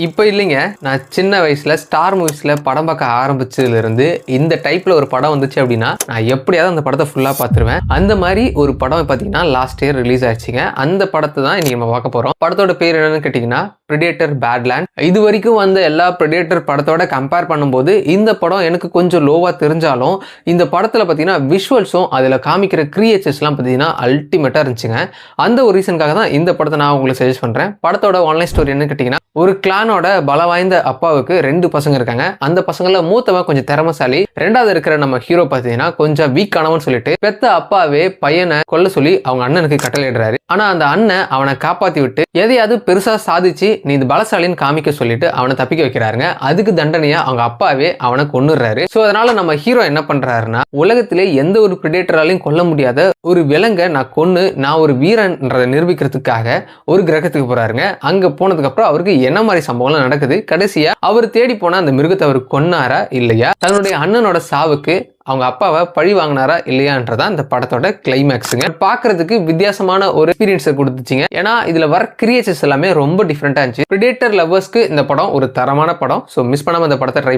இப்போ இல்லைங்க, நான் சின்ன வயசுல ஸ்டார் மூவிஸ்ல படம் பார்க்க ஆரம்பிச்சதுல இருந்து இந்த டைப்ல ஒரு படம் வந்துச்சு அப்படின்னா நான் எப்படியாவது அந்த படத்தை ஃபுல்லா பார்த்துருவேன். அந்த மாதிரி ஒரு படம் பார்த்தீங்கன்னா லாஸ்ட் இயர் ரிலீஸ் ஆயிடுச்சுங்க. அந்த படத்தை தான் இன்னைக்கு நம்ம பார்க்க போறோம். படத்தோட பேர் என்னன்னு கேட்டீங்கன்னா பிரெடேட்டர் பேட்லேண்ட். இது வரைக்கும் வந்த எல்லா பிரெடேட்டர் படத்தோட கம்பேர் பண்ணும்போது இந்த படம் எனக்கு கொஞ்சம் லோவா தெரிஞ்சாலும் இந்த படத்துல பார்த்தீங்கன்னா விஷுவல்ஸும் அதில் காமிக்கிற கிரியேச்சர்ஸ்லாம் பார்த்தீங்கன்னா அல்டிமேட்டா இருந்துச்சுங்க. அந்த ஒரு ரீசனுக்காக தான் இந்த படத்தை நான் உங்களுக்கு சஜஸ்ட் பண்றேன். படத்தோட ஆன்லைன் ஸ்டோரி என்ன கேட்டீங்கன்னா, ஒரு கிளானோட பல வாய்ந்த அப்பாவுக்கு 2 பசங்க இருக்காங்க. அந்த பசங்கள மூத்தவன் கொஞ்சம் திறமசாலி, ரெண்டாவது இருக்கிற நம்ம ஹீரோ பார்த்தீங்கன்னா கொஞ்சம் வீக்கானவன் சொல்லிட்டு பெத்த அப்பாவே பையனை கொல்ல சொல்லி அவங்க அண்ணனுக்கு கட்டளையிடுறாரு. ஆனா அந்த அண்ணன் அவனை காப்பாத்தி விட்டு எதையாவது பெருசா சாதிச்சு நீ இந்த பலசாலின்னு காமிக்க சொல்லிட்டு அவனை தப்பிக்க வைக்கிறாருங்க. அதுக்கு தண்டனையா அவங்க அப்பாவே அவனை கொன்னுறாரு. சோ அதனால நம்ம ஹீரோ என்ன பண்றாருன்னா, உலகத்திலே எந்த ஒரு பிரெடேட்டராலையும் கொல்ல முடியாத ஒரு விலங்கை நான் ஒரு வீரன்றதை நிரூபிக்கிறதுக்காக ஒரு கிரகத்துக்கு போறாருங்க. அங்க போனதுக்கு அப்புறம் அவருக்கு என்ன மாதிரி சம்பவம்லாம் நடக்குது, கடைசியா அவர் தேடி போன அந்த மிருகத்தை அவர் கொன்னாரா இல்லையா, தன்னுடைய அண்ணனோட சாவுக்கு அவங்க அப்பாவை பழி வாங்கினாரா இல்லையான்றதா இந்த படத்தோட கிளைமேக்ஸுங்க. பார்க்கறதுக்கு வித்தியாசமான ஒரு எக்ஸ்பீரியன்ஸை கொடுத்துச்சிங்க. ஏன்னா இதுல வர கிரியேச்சர்ஸ் எல்லாமே ரொம்ப டிஃப்ரெண்டா இருந்துச்சு. பிரெடேட்டர் லவ்வர்ஸ்க்கு இந்த படம் ஒரு தரமான படம். ஸோ மிஸ் பண்ணாம இந்த படத்தை ட்ரை